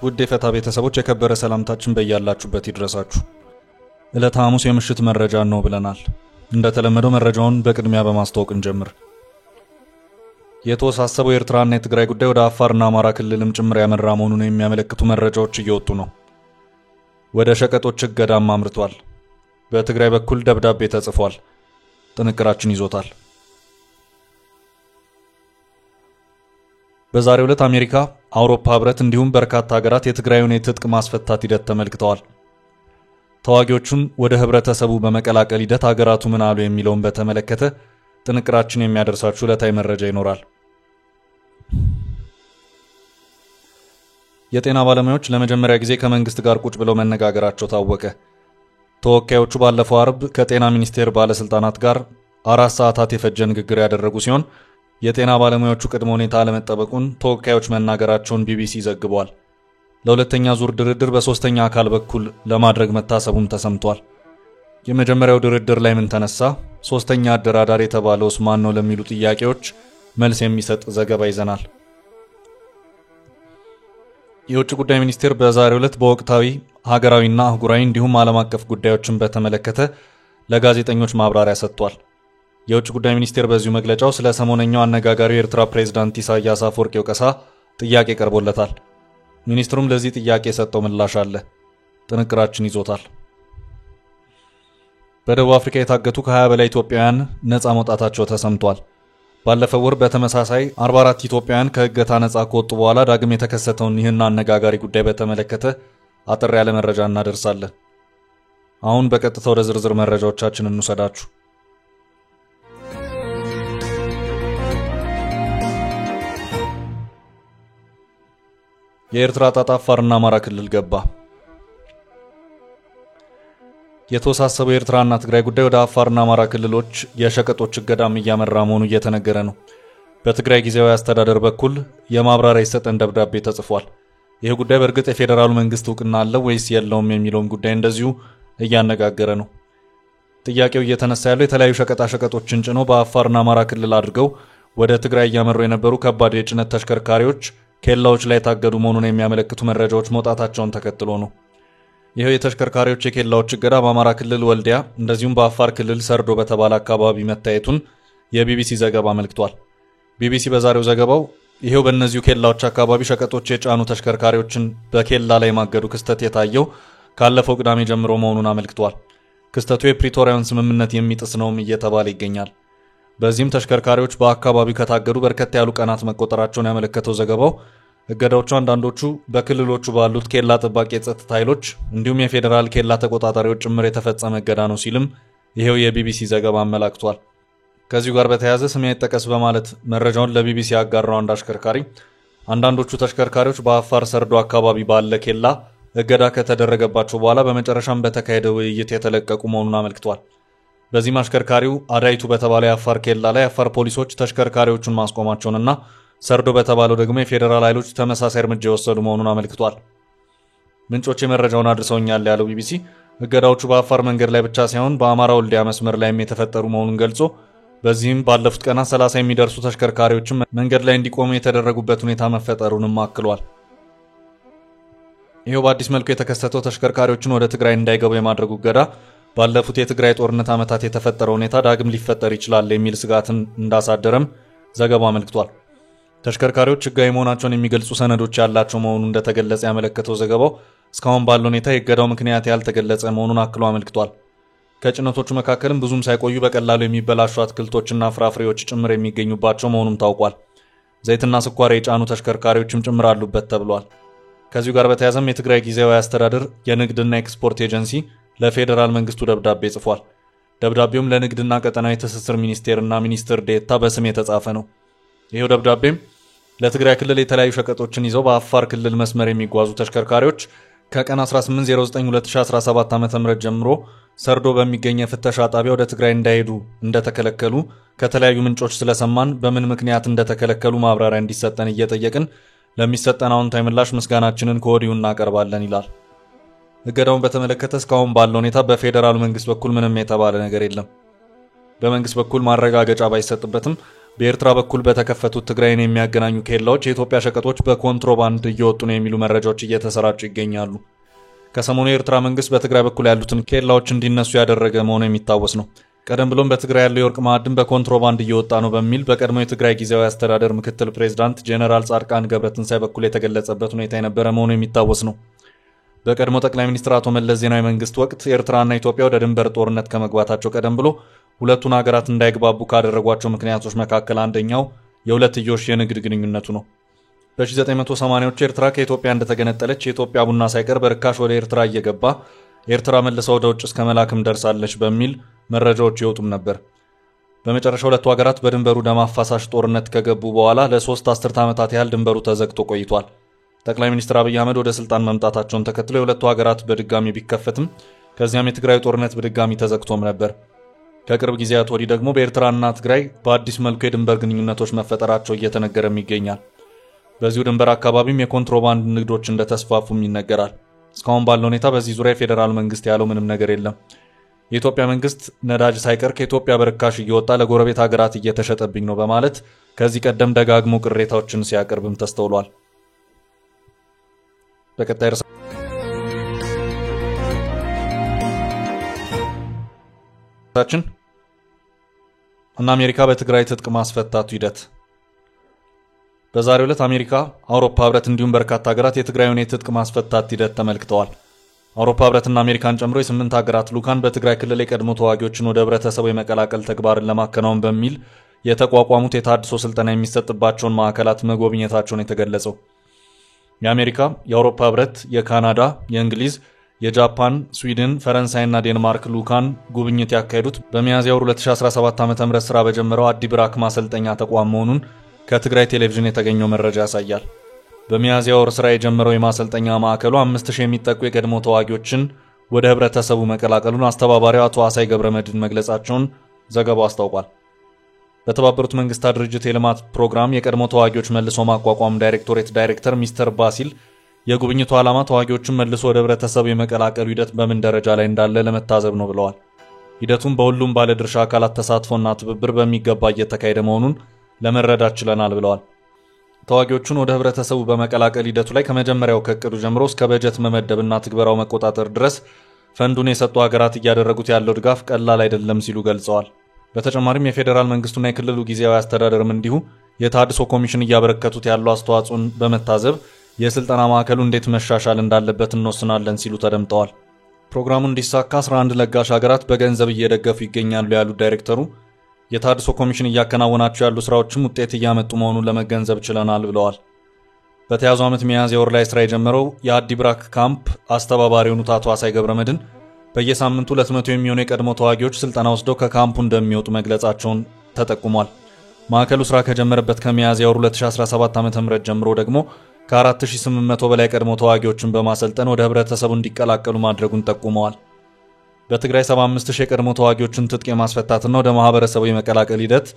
ውድ የፈታ ቤተሰቦች የከበረ ሰላምታችን በእያላችሁበት ይድረሳችሁ። ዕለተ ሐሙስ የምሽት መረጃ ነው ብለናል። እንደተለመደው መረጃውን በቅድሚያ በማስተዋወቅ እንጀምር። የተወሳሰበው የኤርትራና የትግራይ ጉዳይ ወደ አፋርና አማራ ክልልም ጭምር ያመራ መሆኑን የሚያመለክቱ መረጃዎች እየወጡ ነው። ወደ ሸቀጦች እገዳም አምርቷል። በትግራይ በኩል ደብዳቤ ተጽፏል። ጥንቅራችን ይዞታል። በዛሬው ዕለት አሜሪካ፣ አውሮፓ ህብረት እንዲሁም በርካታ ሀገራት የትግራዩን የትጥቅ ማስፈታት ሂደት ተመልክተዋል። ተዋጊዎቹን ወደ ህብረተሰቡ በመቀላቀል ሂደት ሀገራቱ ምን አሉ የሚለውን በተመለከተ ጥንቅራችን የሚያደርሳችሁ ዕለታዊ መረጃ ይኖራል። የጤና ባለሙያዎች ለመጀመሪያ ጊዜ ከመንግስት ጋር ቁጭ ብለው መነጋገራቸው ታወቀ። ተወካዮቹ ባለፈው አርብ ከጤና ሚኒስቴር ባለስልጣናት ጋር 4 ሰዓታት የፈጀ ንግግር ያደረጉ ሲሆን የጤና ባለሙያዎቹ ቅድመ ሁኔታ ለመጠበቁን ተወካዮች መናገራቸውን ቢቢሲ ዘግቧል። ለሁለተኛ ዙር ድርድር በሶስተኛ አካል በኩል ለማድረግ መታሰቡም ተሰምቷል። የመጀመሪያው ድርድር ላይ ምን ተነሳ? ሶስተኛ አደራዳሪ የተባለውስ ማን ነው ለሚሉ ጥያቄዎች መልስ የሚሰጥ ዘገባ ይዘናል። የውጭ ጉዳይ ሚኒስቴር በዛሬው ዕለት በወቅታዊ ሀገራዊና አህጉራዊ እንዲሁም ዓለም አቀፍ ጉዳዮችን በተመለከተ ለጋዜጠኞች ማብራሪያ ሰጥቷል። የውጭ ጉዳይ ሚኒስቴር በዚሁ መግለጫው ስለ ሰሞነኛው አነጋጋሪው የኤርትራ ፕሬዝዳንት ኢሳያስ አፈወርቂ ወቀሳ ጥያቄ ቀርቦለታል። ሚኒስትሩም ለዚህ ጥያቄ የሰጠው ምላሽ አለ። ጥንቅራችን ይዞታል። በደቡብ አፍሪካ የታገቱ ከ20 በላይ ኢትዮጵያውያን ነፃ መውጣታቸው ተሰምቷል። ባለፈው ወር በተመሳሳይ 44 ኢትዮጵያውያን ከእገታ ነፃ ከወጡ በኋላ ዳግም የተከሰተውን ይህን አነጋጋሪ ጉዳይ በተመለከተ አጠር ያለ መረጃ እናደርሳለን። አሁን በቀጥታ ወደ ዝርዝር መረጃዎቻችን እንውሰዳችሁ። የኤርትራ ጣጣ አፋርና አማራ ክልል ገባ። የተወሳሰበው የኤርትራና ትግራይ ጉዳይ ወደ አፋርና አማራ ክልሎች የሸቀጦች እገዳም እያመራ መሆኑ እየተነገረ ነው። በትግራይ ጊዜያዊ አስተዳደር በኩል የማብራሪያ ይሰጠን ደብዳቤ ተጽፏል። ይህ ጉዳይ በእርግጥ የፌደራሉ መንግስት እውቅና አለው ወይስ የለውም የሚለውን ጉዳይ እንደዚሁ እያነጋገረ ነው። ጥያቄው እየተነሳ ያለው የተለያዩ ሸቀጣሸቀጦችን ጭኖ በአፋርና አማራ ክልል አድርገው ወደ ትግራይ እያመሩ የነበሩ ከባድ የጭነት ተሽከርካሪዎች ኬላዎች ላይ ታገዱ መሆኑን የሚያመለክቱ መረጃዎች መውጣታቸውን ተከትሎ ነው። ይሄው የተሽከርካሪዎች የኬላዎች እገዳ በአማራ ክልል ወልዲያ እንደዚሁም በአፋር ክልል ሰርዶ በተባለ አካባቢ መታየቱን የቢቢሲ ዘገባ አመልክቷል። ቢቢሲ በዛሬው ዘገባው ይሄው በእነዚሁ ኬላዎች አካባቢ ሸቀጦች የጫኑ ተሽከርካሪዎችን በኬላ ላይ ማገዱ ክስተት የታየው ካለፈው ቅዳሜ ጀምሮ መሆኑን አመልክቷል። ክስተቱ የፕሪቶሪያውን ስምምነት የሚጥስ ነውም እየተባለ ይገኛል። በዚህም ተሽከርካሪዎች በአካባቢው ከታገዱ በርከት ያሉ ቀናት መቆጠራቸውን ያመለከተው ዘገባው እገዳዎቹ አንዳንዶቹ በክልሎቹ ባሉት ኬላ ጠባቂ የጸጥታ ኃይሎች እንዲሁም የፌዴራል ኬላ ተቆጣጣሪዎች ጭምር የተፈጸመ እገዳ ነው ሲልም ይሄው የቢቢሲ ዘገባ አመላክቷል። ከዚሁ ጋር በተያያዘ ስም አይጠቀስ በማለት መረጃውን ለቢቢሲ ያጋራው አንድ አሽከርካሪ አንዳንዶቹ ተሽከርካሪዎች በአፋር ሰርዶ አካባቢ ባለ ኬላ እገዳ ከተደረገባቸው በኋላ በመጨረሻም በተካሄደ ውይይት የተለቀቁ መሆኑን አመልክቷል። በዚህ አሽከርካሪው አዳይቱ በተባለ የአፋር ኬላ ላይ አፋር ፖሊሶች ተሽከርካሪዎቹን ማስቆማቸውንና ሰርዶ በተባለው ደግሞ የፌዴራል ኃይሎች ተመሳሳይ እርምጃ የወሰዱ መሆኑን አመልክቷል። ምንጮች መረጃውን አድርሰውኛል ያለው ቢቢሲ እገዳዎቹ በአፋር መንገድ ላይ ብቻ ሳይሆን በአማራ ወልዲያ መስመር ላይም የተፈጠሩ መሆኑን ገልጾ በዚህም ባለፉት ቀናት 30 የሚደርሱ ተሽከርካሪዎችም መንገድ ላይ እንዲቆሙ የተደረጉበት ሁኔታ መፈጠሩንም አክሏል። ይሄው በአዲስ መልኩ የተከሰተው ተሽከርካሪዎችን ወደ ትግራይ እንዳይገቡ የማድረጉ እገዳ ባለፉት የትግራይ ጦርነት ዓመታት የተፈጠረው ሁኔታ ዳግም ሊፈጠር ይችላል የሚል ስጋትን እንዳሳደረም ዘገባው አመልክቷል። ተሽከርካሪዎች ህጋዊ መሆናቸውን የሚገልጹ ሰነዶች ያላቸው መሆኑን እንደተገለጸ ያመለከተው ዘገባው እስካሁን ባለው ሁኔታ የእገዳው ምክንያት ያልተገለጸ መሆኑን አክሎ አመልክቷል። ከጭነቶቹ መካከልም ብዙም ሳይቆዩ በቀላሉ የሚበላሹ አትክልቶችና ፍራፍሬዎች ጭምር የሚገኙባቸው መሆኑም ታውቋል። ዘይትና ስኳር የጫኑ ተሽከርካሪዎችም ጭምር አሉበት ተብሏል። ከዚሁ ጋር በተያያዘም የትግራይ ጊዜያዊ አስተዳደር የንግድና ኤክስፖርት ኤጀንሲ ለፌዴራል መንግስቱ ደብዳቤ ጽፏል። ደብዳቤውም ለንግድና ቀጠናዊ ትስስር ሚኒስቴርና ሚኒስትር ዴኤታ በስም የተጻፈ ነው። ይሄው ደብዳቤም ለትግራይ ክልል የተለያዩ ሸቀጦችን ይዘው በአፋር ክልል መስመር የሚጓዙ ተሽከርካሪዎች ከቀን 18/09/2017 ዓ.ም ጀምሮ ሰርዶ በሚገኝ ፍተሻ ጣቢያ ወደ ትግራይ እንዳይሄዱ እንደተከለከሉ ከተለያዩ ምንጮች ስለሰማን በምን ምክንያት እንደተከለከሉ ማብራሪያ እንዲሰጠን እየጠየቅን ለሚሰጠን አዎንታዊ ምላሽ ምስጋናችንን ከወዲሁ እናቀርባለን ይላል። እገዳውን በተመለከተ እስካሁን ባለው ሁኔታ በፌደራል መንግስት በኩል ምንም የተባለ ነገር የለም። በመንግስት በኩል ማረጋገጫ ባይሰጥበትም በኤርትራ በኩል በተከፈቱት ትግራይን የሚያገናኙ ኬላዎች የኢትዮጵያ ሸቀጦች በኮንትሮባንድ እየወጡ ነው የሚሉ መረጃዎች እየተሰራጩ ይገኛሉ። ከሰሞኑ የኤርትራ መንግስት በትግራይ በኩል ያሉትን ኬላዎች እንዲነሱ ያደረገ መሆኑ የሚታወስ ነው። ቀደም ብሎም በትግራይ ያለው የወርቅ ማዕድን በኮንትሮባንድ እየወጣ ነው በሚል በቀድሞ የትግራይ ጊዜያዊ አስተዳደር ምክትል ፕሬዝዳንት ጄኔራል ጻድቃን ገብረትንሳኤ በኩል የተገለጸበት ሁኔታ የነበረ መሆኑ የሚታወስ ነው። በቀድሞ ጠቅላይ ሚኒስትር አቶ መለስ ዜናዊ መንግስት ወቅት ኤርትራና ኢትዮጵያ ወደ ድንበር ጦርነት ከመግባታቸው ቀደም ብሎ ሁለቱን ሀገራት እንዳይግባቡ ካደረጓቸው ምክንያቶች መካከል አንደኛው የሁለትዮሽ የንግድ ግንኙነቱ ነው። በ1980ዎቹ ኤርትራ ከኢትዮጵያ እንደተገነጠለች የኢትዮጵያ ቡና ሳይቀር በርካሽ ወደ ኤርትራ እየገባ ኤርትራ መልሳ ወደ ውጭ እስከ መላክም ደርሳለች በሚል መረጃዎች ይወጡም ነበር። በመጨረሻ ሁለቱ ሀገራት በድንበሩ ደም አፋሳሽ ጦርነት ከገቡ በኋላ ለ3 አስርት ዓመታት ያህል ድንበሩ ተዘግቶ ቆይቷል። ጠቅላይ ሚኒስትር አብይ አህመድ ወደ ስልጣን መምጣታቸውን ተከትሎ የሁለቱ ሀገራት በድጋሚ ቢከፈትም ከዚያም የትግራይ ጦርነት በድጋሚ ተዘግቶም ነበር። ከቅርብ ጊዜያት ወዲህ ደግሞ በኤርትራና ትግራይ በአዲስ መልኩ የድንበር ግንኙነቶች መፈጠራቸው እየተነገረም ይገኛል። በዚሁ ድንበር አካባቢም የኮንትሮባንድ ንግዶች እንደተስፋፉም ይነገራል። እስካሁን ባለው ሁኔታ በዚህ ዙሪያ የፌዴራል መንግስት ያለው ምንም ነገር የለም። የኢትዮጵያ መንግስት ነዳጅ ሳይቀር ከኢትዮጵያ በርካሽ እየወጣ ለጎረቤት ሀገራት እየተሸጠብኝ ነው በማለት ከዚህ ቀደም ደጋግሞ ቅሬታዎችን ሲያቀርብም ተስተውሏል። በቀጣይ ርዕሳችን እና አሜሪካ በትግራይ ትጥቅ ማስፈታቱ ሂደት። በዛሬው ዕለት አሜሪካ፣ አውሮፓ ህብረት እንዲሁም በርካታ ሀገራት የትግራይን የትጥቅ ማስፈታት ሂደት ተመልክተዋል። አውሮፓ ህብረትና አሜሪካን ጨምሮ የ8 ሀገራት ልዑካን በትግራይ ክልል የቀድሞ ተዋጊዎችን ወደ ህብረተሰቡ የመቀላቀል ተግባርን ለማከናወን በሚል የተቋቋሙት የታድሶ ስልጠና የሚሰጥባቸውን ማዕከላት መጎብኘታቸውን የተገለጸው የአሜሪካ፣ የአውሮፓ ህብረት፣ የካናዳ፣ የእንግሊዝ፣ የጃፓን፣ ስዊድን፣ ፈረንሳይና ዴንማርክ ልዑካን ጉብኝት ያካሄዱት በሚያዝያ 2017 ዓ.ም ስራ በጀመረው አዲብራክ ማሰልጠኛ ተቋም መሆኑን ከትግራይ ቴሌቪዥን የተገኘው መረጃ ያሳያል። በሚያዝያ ወር ስራ የጀመረው የማሰልጠኛ ማዕከሉ 5000 የሚጠጉ የቀድሞ ተዋጊዎችን ወደ ህብረተሰቡ መቀላቀሉን አስተባባሪው አቶ አሳይ ገብረመድህን መግለጻቸውን ዘገባው አስታውቋል። በተባበሩት መንግስታት ድርጅት የልማት ፕሮግራም የቀድሞ ተዋጊዎች መልሶ ማቋቋም ዳይሬክቶሬት ዳይሬክተር ሚስተር ባሲል የጉብኝቱ ዓላማ ተዋጊዎችን መልሶ ወደ ህብረተሰቡ የመቀላቀሉ ሂደት በምን ደረጃ ላይ እንዳለ ለመታዘብ ነው ብለዋል። ሂደቱም በሁሉም ባለድርሻ አካላት ተሳትፎና ትብብር በሚገባ እየተካሄደ መሆኑን ለመረዳት ችለናል ብለዋል። ተዋጊዎቹን ወደ ህብረተሰቡ በመቀላቀል ሂደቱ ላይ ከመጀመሪያው ከእቅዱ ጀምሮ እስከ በጀት መመደብና ትግበራው መቆጣጠር ድረስ ፈንዱን የሰጡ ሀገራት እያደረጉት ያለው ድጋፍ ቀላል አይደለም ሲሉ ገልጸዋል። በተጨማሪም የፌዴራል መንግስቱና የክልሉ ጊዜያዊ አስተዳደርም እንዲሁ የታድሶ ኮሚሽን እያበረከቱት ያለው አስተዋጽኦን በመታዘብ የስልጠና ማዕከሉ እንዴት መሻሻል እንዳለበት እንወስናለን ሲሉ ተደምጠዋል። ፕሮግራሙ እንዲሳካ 11 ለጋሽ ሀገራት በገንዘብ እየደገፉ ይገኛሉ ያሉት ዳይሬክተሩ የታድሶ ኮሚሽን እያከናወናቸው ያሉ ስራዎችም ውጤት እያመጡ መሆኑን ለመገንዘብ ችለናል ብለዋል። በተያዘው ዓመት ሚያዝያ ወር ላይ ስራ የጀመረው የአዲብራክ ካምፕ አስተባባሪ የሆኑት አቶ አሳይ ገብረመድህን በየሳምንቱ 200 የሚሆኑ የቀድሞ ተዋጊዎች ስልጠና ወስደው ከካምፑ እንደሚወጡ መግለጻቸውን ተጠቁሟል። ማዕከሉ ስራ ከጀመረበት ከሚያዝያ ወር 2017 ዓ.ም ጀምሮ ደግሞ ከ4800 በላይ ቀድሞ ተዋጊዎችን በማሰልጠን ወደ ህብረተሰቡ እንዲቀላቀሉ ማድረጉን ጠቁመዋል። በትግራይ 75000 የቀድሞ ተዋጊዎችን ትጥቅ የማስፈታትና ወደ ማህበረሰቡ የመቀላቀል ሂደት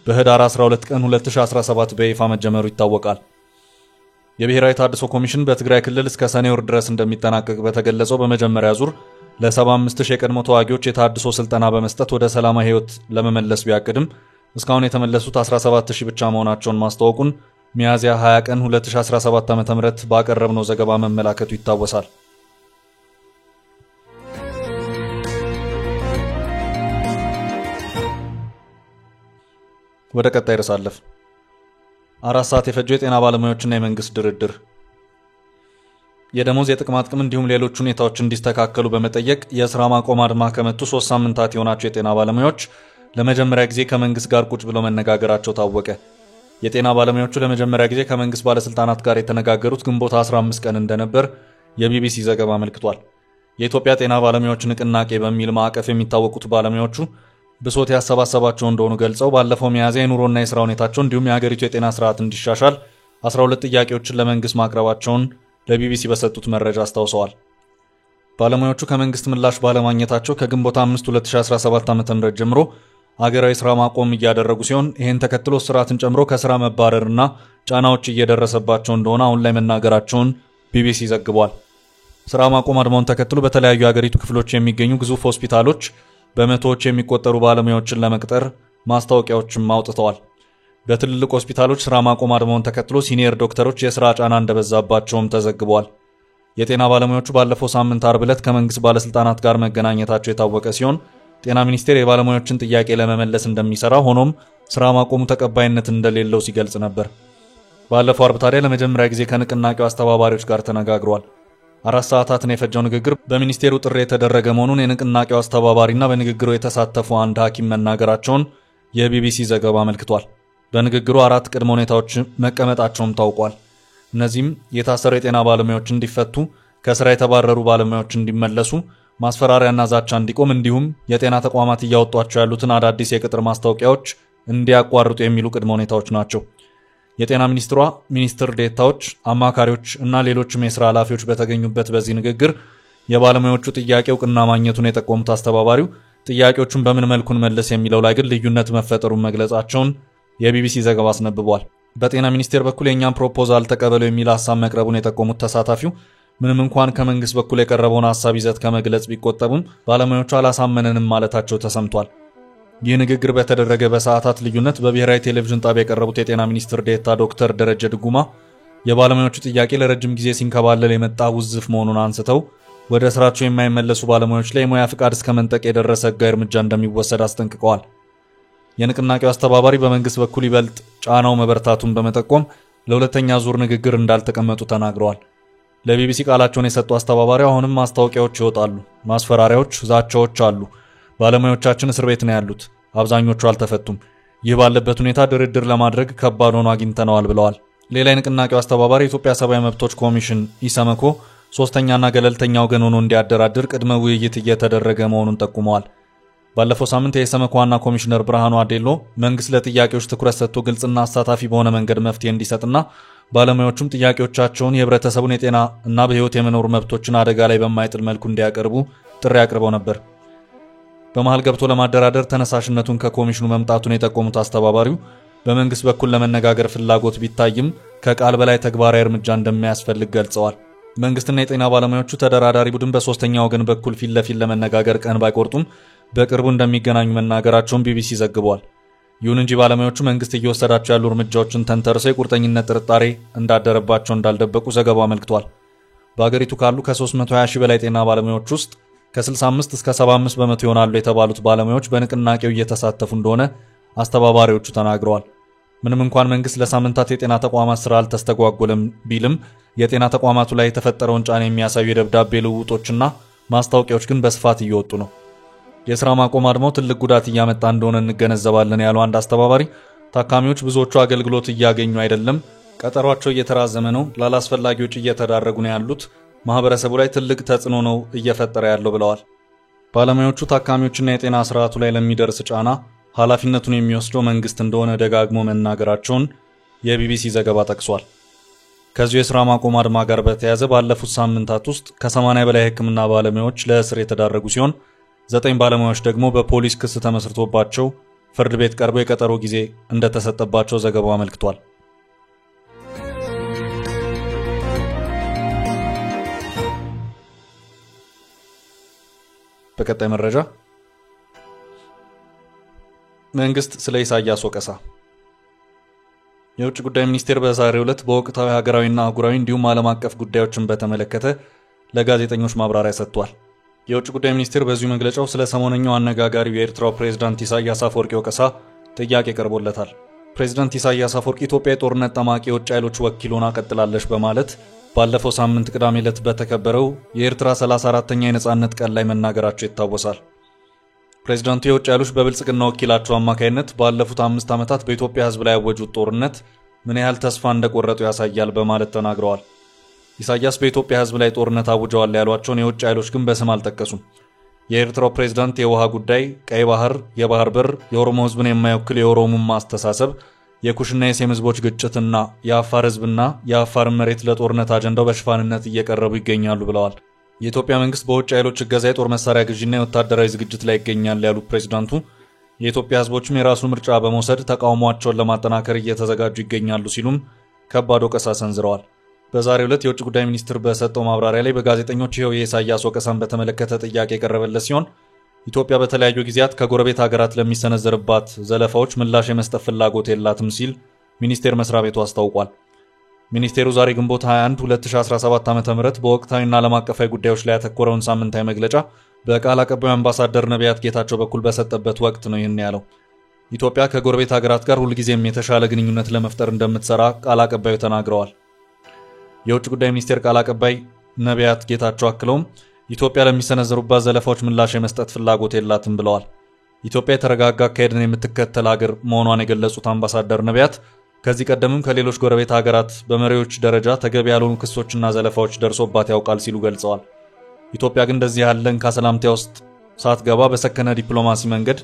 በህዳር 12 ቀን 2017 በይፋ መጀመሩ ይታወቃል። የብሔራዊ ታድሶ ኮሚሽን በትግራይ ክልል እስከ ሰኔ ወር ድረስ እንደሚጠናቀቅ በተገለጸው በመጀመሪያ ዙር ለ75000 የቀድሞ ተዋጊዎች የታድሶ ስልጠና በመስጠት ወደ ሰላማዊ ህይወት ለመመለስ ቢያቅድም እስካሁን የተመለሱት 17000 ብቻ መሆናቸውን ማስታወቁን ሚያዝያ 20 ቀን 2017 ዓ.ም ባቀረብነው ዘገባ መመላከቱ ይታወሳል። ወደ ቀጣይ ርዕስ አለፍ። 4 ሰዓት የፈጀው የጤና ባለሙያዎችና የመንግስት ድርድር። የደሞዝ የጥቅማ ጥቅም እንዲሁም ሌሎች ሁኔታዎች እንዲስተካከሉ በመጠየቅ የሥራ ማቆም አድማ ከመቱ 3 ሳምንታት የሆናቸው የጤና ባለሙያዎች ለመጀመሪያ ጊዜ ከመንግስት ጋር ቁጭ ብለው መነጋገራቸው ታወቀ። የጤና ባለሙያዎቹ ለመጀመሪያ ጊዜ ከመንግስት ባለስልጣናት ጋር የተነጋገሩት ግንቦት 15 ቀን እንደነበር የቢቢሲ ዘገባ አመልክቷል። የኢትዮጵያ ጤና ባለሙያዎች ንቅናቄ በሚል ማዕቀፍ የሚታወቁት ባለሙያዎቹ ብሶት ያሰባሰባቸው እንደሆኑ ገልጸው ባለፈው ሚያዝያ የኑሮና የሥራ ሁኔታቸው እንዲሁም የሀገሪቱ የጤና ስርዓት እንዲሻሻል 12 ጥያቄዎችን ለመንግስት ማቅረባቸውን ለቢቢሲ በሰጡት መረጃ አስታውሰዋል። ባለሙያዎቹ ከመንግስት ምላሽ ባለማግኘታቸው ከግንቦት 5 2017 ዓ.ም ጀምሮ አገራዊ ስራ ማቆም እያደረጉ ሲሆን ይህን ተከትሎ ስራትን ጨምሮ ከስራ መባረርና ጫናዎች እየደረሰባቸው እንደሆነ አሁን ላይ መናገራቸውን ቢቢሲ ዘግቧል። ስራ ማቆም አድማውን ተከትሎ በተለያዩ ሀገሪቱ ክፍሎች የሚገኙ ግዙፍ ሆስፒታሎች በመቶዎች የሚቆጠሩ ባለሙያዎችን ለመቅጠር ማስታወቂያዎችም አውጥተዋል። በትልልቅ ሆስፒታሎች ስራ ማቆም አድማውን ተከትሎ ሲኒየር ዶክተሮች የስራ ጫና እንደበዛባቸውም ተዘግቧል። የጤና ባለሙያዎቹ ባለፈው ሳምንት አርብ ዕለት ከመንግስት ባለስልጣናት ጋር መገናኘታቸው የታወቀ ሲሆን ጤና ሚኒስቴር የባለሙያዎችን ጥያቄ ለመመለስ እንደሚሰራ ሆኖም ስራ ማቆሙ ተቀባይነት እንደሌለው ሲገልጽ ነበር። ባለፈው አርብ ታዲያ ለመጀመሪያ ጊዜ ከንቅናቄው አስተባባሪዎች ጋር ተነጋግሯል። 4 ሰዓታትን የፈጀው ንግግር በሚኒስቴሩ ጥሪ የተደረገ መሆኑን የንቅናቄው አስተባባሪና በንግግሩ የተሳተፉ አንድ ሐኪም መናገራቸውን የቢቢሲ ዘገባ አመልክቷል። በንግግሩ 4 ቅድመ ሁኔታዎች መቀመጣቸውም ታውቋል። እነዚህም የታሰሩ የጤና ባለሙያዎች እንዲፈቱ፣ ከስራ የተባረሩ ባለሙያዎች እንዲመለሱ፣ ማስፈራሪያና ዛቻ እንዲቆም እንዲሁም የጤና ተቋማት እያወጧቸው ያሉትን አዳዲስ የቅጥር ማስታወቂያዎች እንዲያቋርጡ የሚሉ ቅድመ ሁኔታዎች ናቸው። የጤና ሚኒስትሯ፣ ሚኒስትር ዴታዎች፣ አማካሪዎች እና ሌሎችም የሥራ ኃላፊዎች በተገኙበት በዚህ ንግግር የባለሙያዎቹ ጥያቄ እውቅና ማግኘቱን የጠቆሙት አስተባባሪው ጥያቄዎቹን በምን መልኩ እንመልስ የሚለው ላይ ግን ልዩነት መፈጠሩን መግለጻቸውን የቢቢሲ ዘገባ አስነብቧል። በጤና ሚኒስቴር በኩል የኛን ፕሮፖዛል ተቀበሉ የሚል ሐሳብ መቅረቡን የጠቆሙት ተሳታፊው ምንም እንኳን ከመንግስት በኩል የቀረበውን ሐሳብ ይዘት ከመግለጽ ቢቆጠቡም ባለሙያዎቹ አላሳመነንም ማለታቸው ተሰምቷል። ይህ ንግግር በተደረገ በሰዓታት ልዩነት በብሔራዊ ቴሌቪዥን ጣቢያ የቀረቡት የጤና ሚኒስትር ዴታ ዶክተር ደረጀ ድጉማ የባለሙያዎቹ ጥያቄ ለረጅም ጊዜ ሲንከባለል የመጣ ውዝፍ መሆኑን አንስተው ወደ ስራቸው የማይመለሱ ባለሙያዎች ላይ የሙያ ፍቃድ እስከ መንጠቅ የደረሰ ሕጋዊ እርምጃ እንደሚወሰድ አስጠንቅቀዋል። የንቅናቄው አስተባባሪ በመንግስት በኩል ይበልጥ ጫናው መበርታቱን በመጠቆም ለሁለተኛ ዙር ንግግር እንዳልተቀመጡ ተናግረዋል። ለቢቢሲ ቃላቸውን የሰጡ አስተባባሪው አሁንም ማስታወቂያዎች ይወጣሉ፣ ማስፈራሪያዎች፣ ዛቻዎች አሉ። ባለሙያዎቻችን እስር ቤት ነው ያሉት፣ አብዛኞቹ አልተፈቱም። ይህ ባለበት ሁኔታ ድርድር ለማድረግ ከባድ ሆኖ አግኝተነዋል ብለዋል። ሌላ የንቅናቄው አስተባባሪ የኢትዮጵያ ሰብአዊ መብቶች ኮሚሽን ኢሰመኮ ሶስተኛና ገለልተኛ ወገን ሆኖ እንዲያደራድር ቅድመ ውይይት እየተደረገ መሆኑን ጠቁመዋል። ባለፈው ሳምንት የኢሰመኮ ዋና ኮሚሽነር ብርሃኑ አዴሎ መንግስት ለጥያቄዎች ትኩረት ሰጥቶ ግልጽና አሳታፊ በሆነ መንገድ መፍትሄ እንዲሰጥና ባለሙያዎቹም ጥያቄዎቻቸውን የህብረተሰቡን የጤና እና በህይወት የመኖር መብቶችን አደጋ ላይ በማይጥል መልኩ እንዲያቀርቡ ጥሪ አቅርበው ነበር። በመሃል ገብቶ ለማደራደር ተነሳሽነቱን ከኮሚሽኑ መምጣቱን የጠቆሙት አስተባባሪው በመንግስት በኩል ለመነጋገር ፍላጎት ቢታይም ከቃል በላይ ተግባራዊ እርምጃ እንደሚያስፈልግ ገልጸዋል። መንግስትና የጤና ባለሙያዎቹ ተደራዳሪ ቡድን በሶስተኛ ወገን በኩል ፊት ለፊት ለመነጋገር ቀን ባይቆርጡም በቅርቡ እንደሚገናኙ መናገራቸውን ቢቢሲ ዘግቧል። ይሁን እንጂ ባለሙያዎቹ መንግስት እየወሰዳቸው ያሉ እርምጃዎችን ተንተርሰው የቁርጠኝነት ጥርጣሬ እንዳደረባቸው እንዳልደበቁ ዘገባው አመልክቷል። በአገሪቱ ካሉ ከ320 ሺህ በላይ ጤና ባለሙያዎች ውስጥ ከ65 እስከ 75 በመቶ ይሆናሉ የተባሉት ባለሙያዎች በንቅናቄው እየተሳተፉ እንደሆነ አስተባባሪዎቹ ተናግረዋል። ምንም እንኳን መንግስት ለሳምንታት የጤና ተቋማት ስራ አልተስተጓጎለም ቢልም የጤና ተቋማቱ ላይ የተፈጠረውን ጫና የሚያሳዩ የደብዳቤ ልውውጦችና ማስታወቂያዎች ግን በስፋት እየወጡ ነው። የሥራ ማቆም አድማው ትልቅ ጉዳት እያመጣ እንደሆነ እንገነዘባለን ያሉ አንድ አስተባባሪ ታካሚዎች ብዙዎቹ አገልግሎት እያገኙ አይደለም፣ ቀጠሯቸው እየተራዘመ ነው፣ ላላስፈላጊ ወጪ እየተዳረጉ ነው ያሉት፣ ማህበረሰቡ ላይ ትልቅ ተጽዕኖ ነው እየፈጠረ ያለው ብለዋል። ባለሙያዎቹ ታካሚዎችና የጤና ስርዓቱ ላይ ለሚደርስ ጫና ኃላፊነቱን የሚወስደው መንግስት እንደሆነ ደጋግሞ መናገራቸውን የቢቢሲ ዘገባ ጠቅሷል። ከዚሁ የሥራ ማቆም አድማ ጋር በተያያዘ ባለፉት ሳምንታት ውስጥ ከ80 በላይ ሕክምና ባለሙያዎች ለእስር የተዳረጉ ሲሆን 9 ባለሙያዎች ደግሞ በፖሊስ ክስ ተመስርቶባቸው ፍርድ ቤት ቀርበው የቀጠሮ ጊዜ እንደተሰጠባቸው ዘገባው አመልክቷል። በቀጣይ መረጃ መንግስት ስለ ኢሳያስ ወቀሳ። የውጭ ጉዳይ ሚኒስቴር በዛሬው ዕለት በወቅታዊ ሀገራዊና አህጉራዊ እንዲሁም ዓለም አቀፍ ጉዳዮችን በተመለከተ ለጋዜጠኞች ማብራሪያ ሰጥቷል። የውጭ ጉዳይ ሚኒስቴር በዚሁ መግለጫው ስለ ሰሞነኛው አነጋጋሪው የኤርትራው ፕሬዝዳንት ኢሳያስ አፈወርቂ ወቀሳ ጥያቄ ቀርቦለታል። ፕሬዝዳንት ኢሳያስ አፈወርቂ ኢትዮጵያ የጦርነት ጠማቂ የውጭ ኃይሎች ወኪል ሆና ቀጥላለች በማለት ባለፈው ሳምንት ቅዳሜ ዕለት በተከበረው የኤርትራ 34ኛ የነጻነት ቀን ላይ መናገራቸው ይታወሳል። ፕሬዝዳንቱ የውጭ ኃይሎች በብልጽግና ወኪላቸው አማካይነት ባለፉት 5 ዓመታት በኢትዮጵያ ሕዝብ ላይ ያወጁት ጦርነት ምን ያህል ተስፋ እንደቆረጡ ያሳያል በማለት ተናግረዋል። ኢሳያስ በኢትዮጵያ ሕዝብ ላይ ጦርነት አውጀዋል ያሏቸውን የውጭ ኃይሎች ግን በስም አልጠቀሱም። የኤርትራው ፕሬዝዳንት የውሃ ጉዳይ፣ ቀይ ባህር፣ የባህር በር፣ የኦሮሞ ሕዝብን የማይወክል የኦሮሞማ አስተሳሰብ፣ የኩሽና የሴም ሕዝቦች ግጭትና የአፋር ሕዝብና የአፋር መሬት ለጦርነት አጀንዳው በሽፋንነት እየቀረቡ ይገኛሉ ብለዋል። የኢትዮጵያ መንግስት በውጭ ኃይሎች እገዛ የጦር መሳሪያ ግዥና የወታደራዊ ዝግጅት ላይ ይገኛል ያሉት ፕሬዝዳንቱ የኢትዮጵያ ሕዝቦችም የራሱን ምርጫ በመውሰድ ተቃውሟቸውን ለማጠናከር እየተዘጋጁ ይገኛሉ ሲሉም ከባድ ወቀሳ ሰንዝረዋል። በዛሬው ዕለት የውጭ ጉዳይ ሚኒስትር በሰጠው ማብራሪያ ላይ በጋዜጠኞች ይኸው የኢሳያስ ወቀሳን በተመለከተ ጥያቄ የቀረበለት ሲሆን ኢትዮጵያ በተለያዩ ጊዜያት ከጎረቤት ሀገራት ለሚሰነዘርባት ዘለፋዎች ምላሽ የመስጠት ፍላጎት የላትም ሲል ሚኒስቴር መስሪያ ቤቱ አስታውቋል። ሚኒስቴሩ ዛሬ ግንቦት 21 2017 ዓ.ም በወቅታዊና ዓለም አቀፋዊ ጉዳዮች ላይ ያተኮረውን ሳምንታዊ መግለጫ በቃል አቀባዩ አምባሳደር ነቢያት ጌታቸው በኩል በሰጠበት ወቅት ነው ይህን ያለው። ኢትዮጵያ ከጎረቤት ሀገራት ጋር ሁልጊዜም የተሻለ ግንኙነት ለመፍጠር እንደምትሰራ ቃል አቀባዩ ተናግረዋል። የውጭ ጉዳይ ሚኒስቴር ቃል አቀባይ ነቢያት ጌታቸው አክለውም ኢትዮጵያ ለሚሰነዘሩባት ዘለፋዎች ምላሽ የመስጠት ፍላጎት የላትም ብለዋል። ኢትዮጵያ የተረጋጋ አካሄድን የምትከተል ሀገር መሆኗን የገለጹት አምባሳደር ነቢያት ከዚህ ቀደምም ከሌሎች ጎረቤት ሀገራት በመሪዎች ደረጃ ተገቢ ያልሆኑ ክሶችና ዘለፋዎች ደርሶባት ያውቃል ሲሉ ገልጸዋል። ኢትዮጵያ ግን እንደዚህ ያለን ከሰላምታ ውስጥ ሳትገባ በሰከነ ዲፕሎማሲ መንገድ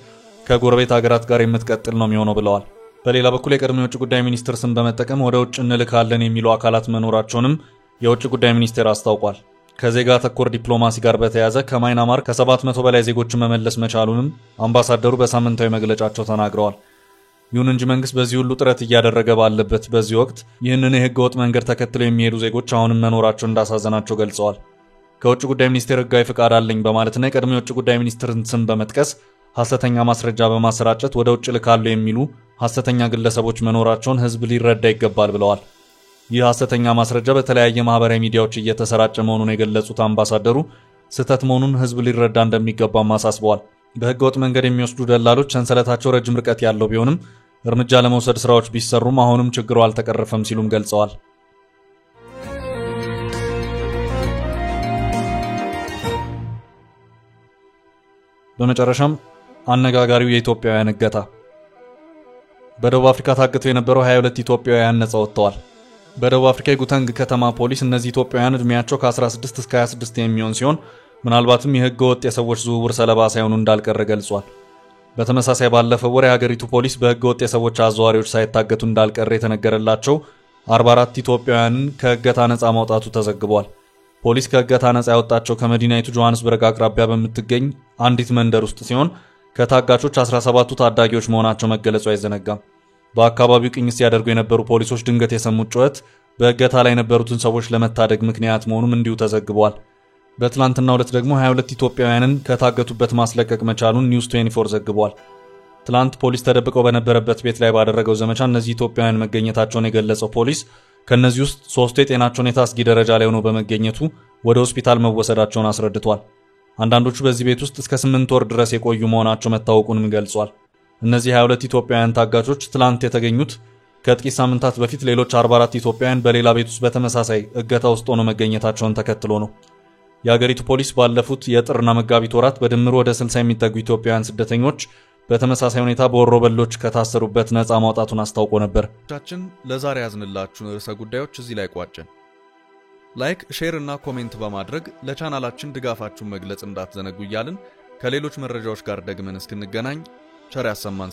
ከጎረቤት ሀገራት ጋር የምትቀጥል ነው የሚሆነው ብለዋል። በሌላ በኩል የቀድሞ የውጭ ጉዳይ ሚኒስትር ስም በመጠቀም ወደ ውጭ እንልካለን የሚሉ አካላት መኖራቸውንም የውጭ ጉዳይ ሚኒስቴር አስታውቋል። ከዜጋ ተኮር ዲፕሎማሲ ጋር በተያያዘ ከማይናማር ከ700 በላይ ዜጎችን መመለስ መቻሉንም አምባሳደሩ በሳምንታዊ መግለጫቸው ተናግረዋል። ይሁን እንጂ መንግስት በዚህ ሁሉ ጥረት እያደረገ ባለበት በዚህ ወቅት ይህንን የህገ ወጥ መንገድ ተከትለው የሚሄዱ ዜጎች አሁንም መኖራቸው እንዳሳዘናቸው ገልጸዋል። ከውጭ ጉዳይ ሚኒስቴር ህጋዊ ፍቃድ አለኝ በማለትና የቀድሞ የውጭ ጉዳይ ሚኒስትርን ስም በመጥቀስ ሐሰተኛ ማስረጃ በማሰራጨት ወደ ውጭ ልካሉ የሚሉ ሐሰተኛ ግለሰቦች መኖራቸውን ህዝብ ሊረዳ ይገባል ብለዋል። ይህ ሐሰተኛ ማስረጃ በተለያየ ማህበራዊ ሚዲያዎች እየተሰራጨ መሆኑን የገለጹት አምባሳደሩ ስህተት መሆኑን ህዝብ ሊረዳ እንደሚገባም አሳስበዋል። በህገወጥ መንገድ የሚወስዱ ደላሎች ሰንሰለታቸው ረጅም ርቀት ያለው ቢሆንም እርምጃ ለመውሰድ ስራዎች ቢሰሩም አሁንም ችግሩ አልተቀረፈም ሲሉም ገልጸዋል። በመጨረሻም አነጋጋሪው የኢትዮጵያውያን እገታ። በደቡብ አፍሪካ ታግተው የነበረው 22 ኢትዮጵያውያን ነፃ ወጥተዋል። በደቡብ አፍሪካ የጉተንግ ከተማ ፖሊስ እነዚህ ኢትዮጵያውያን እድሜያቸው ከ16 እስከ 26 የሚሆን ሲሆን ምናልባትም የህገ ወጥ የሰዎች ዝውውር ሰለባ ሳይሆኑ እንዳልቀረ ገልጿል። በተመሳሳይ ባለፈው ወር የሀገሪቱ ፖሊስ በህገ ወጥ የሰዎች አዘዋሪዎች ሳይታገቱ እንዳልቀረ የተነገረላቸው 44 ኢትዮጵያውያንን ከእገታ ነፃ ማውጣቱ ተዘግቧል። ፖሊስ ከእገታ ነፃ ያወጣቸው ከመዲናይቱ ጆሃንስበርግ አቅራቢያ በምትገኝ አንዲት መንደር ውስጥ ሲሆን ከታጋቾች 17ቱ ታዳጊዎች መሆናቸው መገለጹ አይዘነጋም። በአካባቢው ቅኝት ሲያደርጉ የነበሩ ፖሊሶች ድንገት የሰሙት ጩኸት በእገታ ላይ የነበሩትን ሰዎች ለመታደግ ምክንያት መሆኑም እንዲሁ ተዘግቧል። በትላንትናው ዕለት ደግሞ 22 ኢትዮጵያውያንን ከታገቱበት ማስለቀቅ መቻሉን ኒውስ 24 ዘግቧል። ትላንት ፖሊስ ተደብቀው በነበረበት ቤት ላይ ባደረገው ዘመቻ እነዚህ ኢትዮጵያውያን መገኘታቸውን የገለጸው ፖሊስ ከነዚህ ውስጥ ሶስቱ የጤናቸው ሁኔታ አስጊ ደረጃ ላይ ሆነው በመገኘቱ ወደ ሆስፒታል መወሰዳቸውን አስረድቷል። አንዳንዶቹ በዚህ ቤት ውስጥ እስከ 8 ወር ድረስ የቆዩ መሆናቸው መታወቁንም ገልጿል። እነዚህ 22 ኢትዮጵያውያን ታጋቾች ትላንት የተገኙት ከጥቂት ሳምንታት በፊት ሌሎች 44 ኢትዮጵያውያን በሌላ ቤት ውስጥ በተመሳሳይ እገታ ውስጥ ሆነው መገኘታቸውን ተከትሎ ነው። የሀገሪቱ ፖሊስ ባለፉት የጥርና መጋቢት ወራት በድምሩ ወደ 60 የሚጠጉ ኢትዮጵያውያን ስደተኞች በተመሳሳይ ሁኔታ በወሮበሎች ከታሰሩበት ነፃ ማውጣቱን አስታውቆ ነበር። ለዛሬ ያዝንላችሁን ርዕሰ ጉዳዮች እዚህ ላይ ቋጨን። ላይክ፣ ሼር እና ኮሜንት በማድረግ ለቻናላችን ድጋፋችሁን መግለጽ እንዳትዘነጉ እያልን ከሌሎች መረጃዎች ጋር ደግመን እስክንገናኝ ቸር ያሰማን።